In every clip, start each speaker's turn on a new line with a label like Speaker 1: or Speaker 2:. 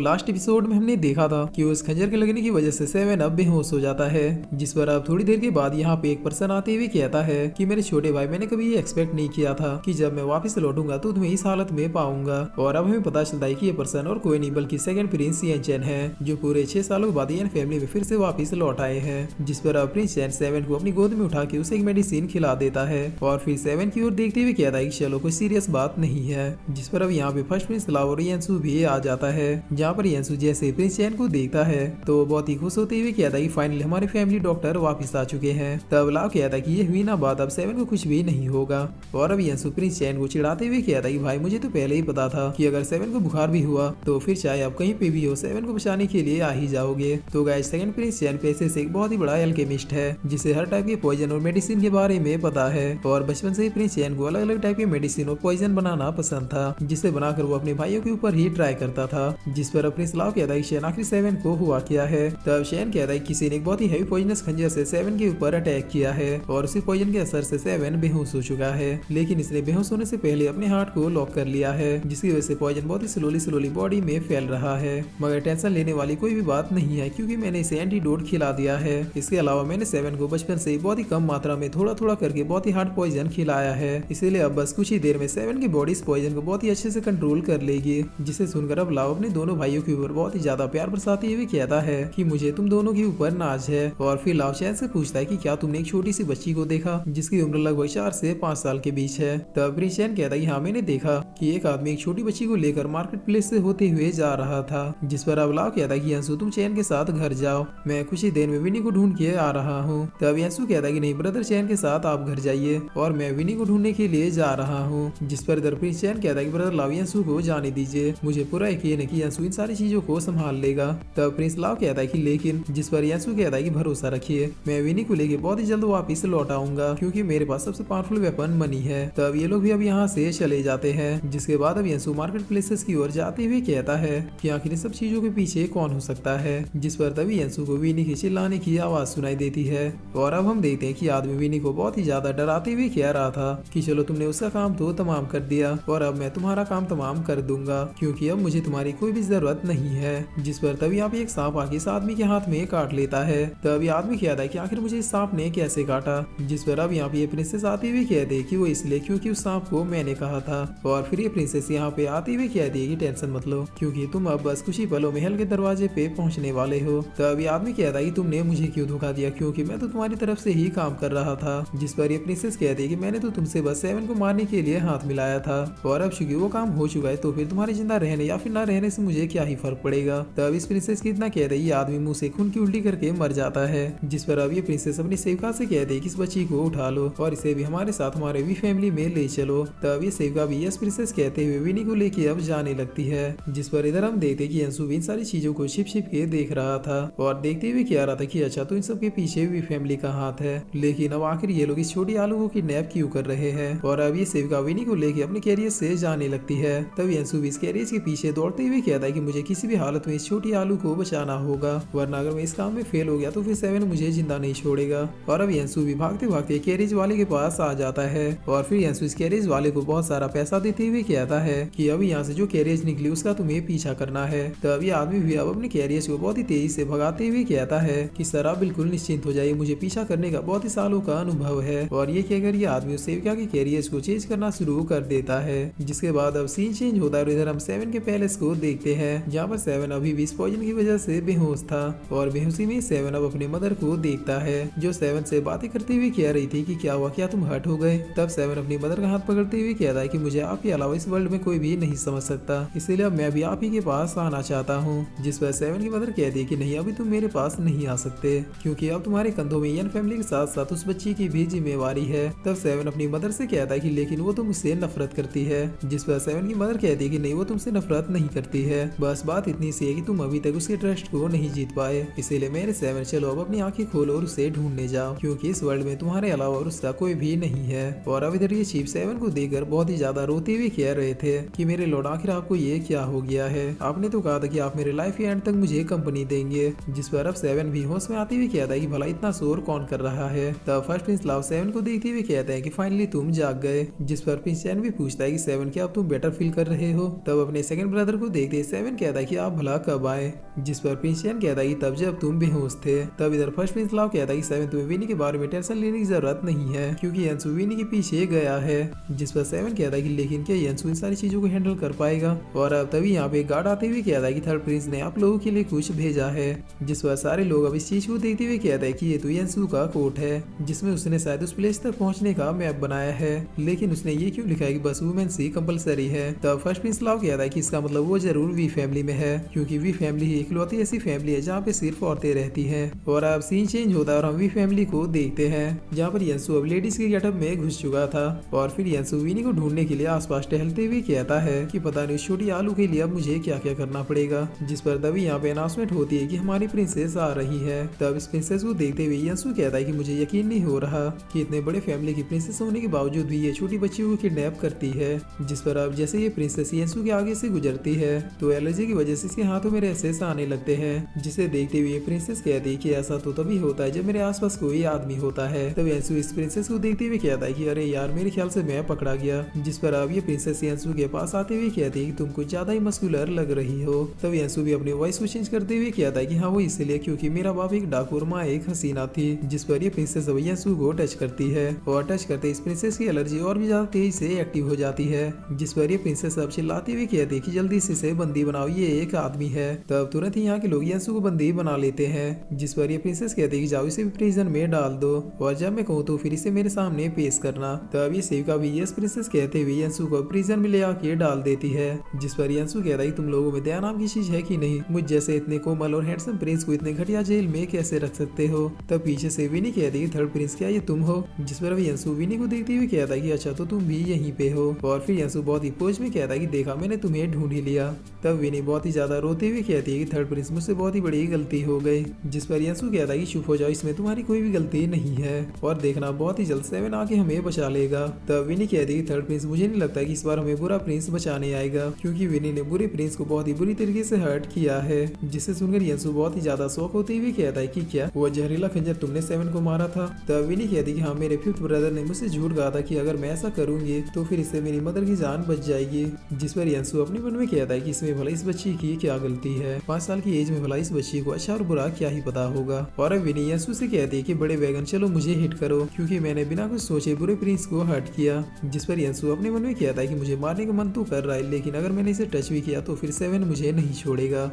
Speaker 1: Last episode में हमने देखा था कि उस खंजर के लगने की वजह से सेवन अब बेहोश हो जाता है, जिस पर अब थोड़ी देर के बाद यहाँ पे एक पर्सन आते हुए कहता है कि मेरे छोटे भाई, मैंने कभी ये एक्सपेक्ट नहीं किया था कि जब मैं वापस लौटूंगा तो तुम्हें इस हालत में पाऊंगा। और अब हमें पता चलता है कि ये पर्सन और कोई नहीं बल्कि सेकंड प्रिंस यान चैन है, जो पूरे 6 सालों के बाद यान फैमिली में फिर से वापस लौट आए हैं। जिस पर अब प्रिंस यान सेवन को अपनी गोद में उठा के उसे एक मेडिसिन खिला देता है और फिर सेवन की ओर देखते हुए कहता है कि चलो कोई सीरियस बात नहीं है। जिस पर अब यहाँ पे फर्स्ट प्रिंस लाव और यांसू भी आ जाता है, जहाँ पर यांसू जैसे प्रिंस चैन को देखता है तो बहुत ही खुश होते हुए कहता है कि फाइनली हमारे फैमिली डॉक्टर वापस आ चुके हैं। तब लाव कहता है कि ये हुई ना बात, अब सेवन को कुछ भी नहीं होगा। और अब यांसू प्रिंस चैन को चिढ़ाते हुए कहता है कि भाई मुझे तो पहले ही पता था कि अगर सेवन को बुखार भी हुआ तो फिर चाहे आप कहीं पे भी हो सेवन को बचाने के लिए आ ही जाओगे। तो गाइस सेकंड प्रिंस चैन पैसे से एक बहुत ही बड़ा एल्केमिस्ट है, जिसे हर टाइप के पॉइजन और मेडिसिन के बारे में पता है और बचपन से ही प्रिंस चैन को अलग अलग टाइप के मेडिसिन और पॉइजन बनाना पसंद था, जिसे बनाकर वो अपने भाइयों के ऊपर ही ट्राई करता था। जिस पर अपने सलाह कहता है कि शैन आखिर सेवन को हुआ क्या है। तब शैन कहता है किसी ने एक बहुत ही हैवी पॉइजनस खंजर से सेवन के ऊपर अटैक किया है और उसी पॉइजन के असर से सेवन बेहोश हो चुका है, लेकिन इसने बेहोश होने से पहले अपने हार्ट को लॉक कर लिया है, जिसकी वजह से पॉइजन बहुत ही स्लोली बॉडी में फैल रहा है। मगर टेंशन लेने वाली कोई भी बात नहीं है, क्योंकि मैंने इसे एंटीडोट खिला दिया है। इसके अलावा मैंने सेवन को बचपन से बहुत ही कम मात्रा में थोड़ा करके बहुत ही हार्ड पॉइजन खिलाया है, इसीलिए अब बस कुछ ही देर में सेवन की बॉडी इस पॉइजन को बहुत ही अच्छे से कंट्रोल कर लेगी। जिसे सुनकर अब लाव अपने दोनों भाइयों के ऊपर बहुत ही ज्यादा प्यार बरसाते हुए कहता है कि मुझे तुम दोनों के ऊपर नाज है। और फिर लाव चैन से पूछता है कि क्या तुमने एक छोटी सी बच्ची को देखा जिसकी उम्र लगभग 4 से 5 साल के बीच है। तब चैन कहता है कि हाँ मैंने देखा कि एक आदमी एक छोटी बच्ची को लेकर मार्केट प्लेस से होते हुए जा रहा था। जिस पर अब लाव कहता है कि यांसू तुम चैन के साथ घर जाओ, मैं कुछ ही देर में विनी को ढूंढ के आ रहा हूँ। तब यांसू कहता है कि नहीं ब्रदर, चैन के साथ आप घर जाइए और मैं विनी को ढूंढने के लिए जा रहा हूँ। जिस पर इधर प्रिंस चैन कहता है कि ब्रदर लाव यांसू को जाने दीजिए, मुझे पूरा यकीन है कि यांसू इन सारी चीजों को संभाल लेगा। तब प्रिंस लाव कहता है कि लेकिन, जिस पर यांसू कहता है कि भरोसा रखिए, मैं विनी को लेके बहुत ही जल्द वापस लौट आऊंगा, क्योंकि मेरे पास सबसे पावरफुल वेपन मनी है। तब ये लोग भी अब यहाँ से चले जाते हैं। जिसके बाद अब यांसू मार्केट प्लेसेस की ओर जाते हुए कहता है कि आखिर इन सब चीजों के पीछे कौन हो सकता है। जिस पर तभी यांसू को विनी के चिल्लाने की आवाज सुनाई देती है और अब हम देखते हैं कि आदमी विनी को बहुत ही ज्यादा डराते हुए कह रहा था कि चलो तुमने उसका काम तो तमाम कर दिया और अब मैं तुम्हारा काम तमाम कर दूंगा, क्योंकि अब मुझे तुम्हारी कोई भी जरूरत नहीं है। जिस पर तभी यहाँ पे एक सांप आके इस आदमी के हाथ में काट लेता है। तभी आदमी कहता है कि आखिर मुझे इस सांप ने कैसे काटा। जिस पर अब यहाँ पे ये प्रिंसेस आती हुई कहते कि वो इसलिए क्योंकि उस सांप को मैंने कहा था। और फिर ये प्रिंसेस यहाँ पे आती हुई कहती है कि टेंशन मत लो, क्योंकि तुम अब बस कुछ ही पलों में महल के दरवाजे पे पहुंचने वाले हो। तभी आदमी कहता है कि तुमने मुझे क्यों धोखा दिया, क्योंकि मैं तो तुम्हारी तरफ से ही काम कर रहा था। जिस पर ये प्रिंसेस कहती है कि मैंने तो तुमसे बस सेवन को मारने के लिए हाथ मिलाया था और अब चूंकि वो काम हो चुका है तो फिर तुम्हारे जिंदा रहने या फिर ना रहने से मुझे क्या ही फर्क पड़ेगा। तब इस प्रिंसेस की इतना कहते ये आदमी मुंह से खून की उल्टी करके मर जाता है। जिस पर अब ये प्रिंसेस अपनी सेविका से कहते हैं कि इस बच्ची को उठा लो और इसे भी हमारे साथ हमारे भी फैमिली में ले चलो। तब ये सेविका भी यस प्रिंसेस कहते हुए विनी को लेके अब जाने लगती है। जिस पर इधर हम देखते कि यांसू इन सारी चीजों को छिप छिप के देख रहा था और देखते हुए कह रहा था कि अच्छा तो इन सब के पीछे भी फैमिली का हाथ है, लेकिन अब आखिर ये लोग इस छोटी आलू को किडनैप क्यों कर रहे हैं। और अब ये सेविका विनी को लेके अपने कैरियर से जाने लगती है। तब यांसू भी इस कैरियर के पीछे दौड़ते हुए कहता है कि मुझे किसी भी हालत में इस छोटी आलू को बचाना होगा, वरना अगर मैं इस काम में फेल हो गया तो फिर सेवन मुझे जिंदा नहीं छोड़ेगा। और अब यांसू भी भागते भागते कैरेज वाले के पास आ जाता है और फिर यांसू इस कैरेज वाले को बहुत सारा पैसा देते हुए कहता है कि अब यहाँ से जो कैरेज निकली उसका तुम्हें पीछा करना है। तब ये आदमी भी अब अपने कैरेज को बहुत ही तेजी से भगाते हुए कहता है कि सर आप बिल्कुल निश्चिंत हो जाइए, मुझे पीछा करने का बहुत ही सालों का अनुभव है। और ये कहकर ये आदमी उस सेविका के कैरियर को चेंज करना शुरू कर देता है। जिसके बाद अब सीन चेंज होता है और इधर हम सेवन के पैलेस को देखते हैं, जहाँ पर सेवन अभी भी इस पॉइजन की वजह से बेहोश था और बेहोशी में सेवन अब अपने मदर को देखता है, जो सेवन से बातें करते हुए कह रही थी कि क्या हुआ, क्या तुम हर्ट हो गए। तब सेवन अपनी मदर का हाथ पकड़ते हुए कहता है कि मुझे आपके अलावा इस वर्ल्ड में कोई भी नहीं समझ सकता, इसलिए अब मैं भी आप ही के पास आना चाहता हूँ। जिस पर सेवन की मदर कहती है कि नहीं, अभी तुम मेरे पास नहीं आ सकते, क्योंकि अब तुम्हारे कंधों में यन फैमिली के साथ साथ उस बच्ची की भी जिम्मेवारी है। तब सेवन अपनी मदर से कहता है कि लेकिन वो तो मुझसे नफरत करती है। जिस पर सेवन की मदर कहती है कि नहीं, वो तुमसे नफरत नहीं करती है, बस बात इतनी सी है कि तुम अभी तक उसके ट्रस्ट को नहीं जीत पाए। इसीलिए मेरे सेवन चलो अब अपनी आंखें खोलो और उसे ढूंढने जाओ, क्योंकि इस वर्ल्ड में तुम्हारे अलावा और उसका कोई भी नहीं है। और अब इधर ये चीफ सेवन को देखकर बहुत ही ज्यादा रोते हुए कह रहे थे कि मेरे लॉर्ड आखिर आपको ये क्या हो गया है, आपने तो कहा था कि आप मेरे लाइफ के एंड तक मुझे कंपनी देंगे। जिस पर अब सेवन भी होश में आते हुए कहता है कि भला इतना शोर कौन कर रहा है। तब फर्स्ट प्रिंस लाव सेवन को देखते हुए कहते हैं कि फाइनली तुम जाग गए। जिस पर प्रिंस चैन भी पूछता है कि सेवन क्या अब तुम बेटर फील कर रहे हो। तब अपने सेकंड ब्रदर को देखते सेवन 7 कहता है कि आप भला कब आए, जिस पर प्रिंस चैन कहता है कि तब जब तुम बेहोश थे। तब इधर फर्स्ट प्रिंस लाव कहता है कि 7 तुम्हें विनी के बारे में टेंशन लेने की जरूरत नहीं है क्योंकि यंसु विनी के पीछे गया है। जिस पर 7 कहता है कि लेकिन क्या यंसु इन सारी चीजों को हैंडल कर पाएगा। और अब तभी यहाँ पे गार्ड आते हुए कहता है कि थर्ड प्रिंस ने आप लोगों के लिए कुछ भेजा है। जिस पर सारे लोग अब इस चीज को देखते हुए कहते हैं कि ये तो यंसु का कोट है जिसमें उसने शायद उस प्लेस तक पहुंचने का मैप बनाया है, लेकिन उसने ये क्यों लिखा है कि बस वुमेन सी कंपलसरी है। तब फर्स्ट प्रिंस लाव कहता है कि इसका मतलब वो जरूर वी फैमिली में है क्योंकि वी फैमिली ही इकलौती ऐसी फैमिली है जहाँ पे सिर्फ औरतें रहती है। और अब सीन चेंज होता है और हम वी फैमिली को देखते हैं जहाँ पर यंसु अब लेडीज के गेटअप में घुस चुका था। और फिर यंसु विनी को ढूंढने के लिए आसपास टहलते हुए कहता है कि पता नहीं छोटी आलू के लिए अब मुझे क्या क्या करना पड़ेगा। जिस पर तभी यहाँ पे अनाउंसमेंट होती है कि हमारी प्रिंसेस आ रही है। तब इस प्रिंसेस को देखते हुए यंसु कहता है कि मुझे यकीन नहीं हो रहा कि इतने बड़े फैमिली की प्रिंसेस होने के बावजूद भी ये छोटी बच्चियों को किडनैप करती है। जिस पर अब जैसे ये प्रिंसेस यंसु के आगे से गुजरती है तो एलर्जी की वजह से इसके हाथों में रैशेस आने लगते हैं। जिसे देखते हुए प्रिंसेस कहती है कि ऐसा तो तभी होता है जब मेरे आसपास कोई आदमी होता है। तब यंसु इस प्रिंसेस को देखते हुए कहता है कि अरे यार मेरे ख्याल से मैं पकड़ा गया। जिस पर अब ये प्रिंसेस यंसु के पास आते हुए कहती है कि तुम कुछ ज्यादा ही मस्कुलर लग रही हो। तब यंसु भी अपनी वॉइस को चेंज करते हुए कहता है कि हाँ वो इसलिए क्योंकि मेरा बाप एक डाकू और माँ एक हसीना थी। जिस पर ये प्रिंसेस अब यंसु को टच करती है और टच करते इस प्रिंसेस की एलर्जी और भी ज्यादा तेजी से एक्टिव हो जाती है। जिस पर ये प्रिंसेस अब चिल्लाती हुई कहती है कि जल्दी से इसे बंदी बनाओ, ये एक आदमी है। तब तुरंत ही यहाँ के लोग यंसु को बंदी बना लेते हैं। जिस पर ये प्रिंसेस कहती है कि जाओ इसे भी प्रिजन में डाल दो और जब मैं कहूँ तो फिर इसे मेरे सामने पेश करना। तब ये सेविका भी यस प्रिंसेस कहते हुए यंसु को प्रिजन में ले आके डाल देती है। जिस पर यंसु कहता है कि तुम लोगों में दया नाम की चीज है कि नहीं, मुझ जैसे इतने कोमल और हैंडसम प्रिंस को इतने घटिया जेल में कैसे रख सकते हो। तब पीछे से विनी कहती है थर्ड प्रिंस क्या ये तुम हो। जिस पर यंसु विनी को देखते हुए कहता है कि अच्छा तो तुम भी यहीं पे हो। और फिर यंसु बहुत ही पोज में कहता है कि देखा मैंने तुम्हें ढूंढ ही लिया। तब विनी बहुत ही ज्यादा रोते हुए कहती है कि थर्ड प्रिंस मुझसे बहुत ही बड़ी गलती हो गई। जिस पर यंसु कहता है कि चुप हो जाओ, इसमें तुम्हारी कोई भी गलती नहीं है और देखना बहुत ही जल्द 7 आके हमें बचा लेगा। तब विनी कहती है कि थर्ड प्रिंस मुझे नहीं लगता कि इस बार हमें बुरा प्रिंस बचाने आएगा क्योंकि विनी ने बुरे प्रिंस को बहुत ही बुरी तरीके से हर्ट किया है। जिसे सुनकर यंसु बहुत ही ज्यादा शौक होते हुए कहता है कि क्या वो जहरीला खंजर तुमने 7 को मारा था। तब विनी कहती है कि हाँ मेरे 5th ब्रदर ने मुझसे झूठ कहा था कि अगर मैं ऐसा करूंगी तो फिर इससे मेरी मदर की जान बच जाएगी। जिस पर यंसु अपने मन में कहता है कि इसमें भला इस बच्ची की क्या गलती है, 5 साल की एज में भला इस बच्ची को अच्छा और बुरा क्या ही पता होगा। और अब विनी यंसु से कहती है कि बड़े वैगन चलो मुझे हिट करो क्योंकि मैंने बिना कुछ सोचे बुरे प्रिंस को हर्ट किया। जिस पर यंसु अपने मन में कहता है कि मुझे मारने का मन तो कर रहा है लेकिन अगर मैंने इसे टच भी किया तो फिर 7 मुझे नहीं छोड़ेगा।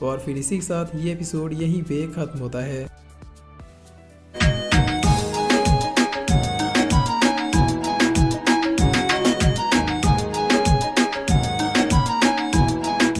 Speaker 1: और फिर इसी के साथ ये एपिसोड यहीं पे खत्म होता है।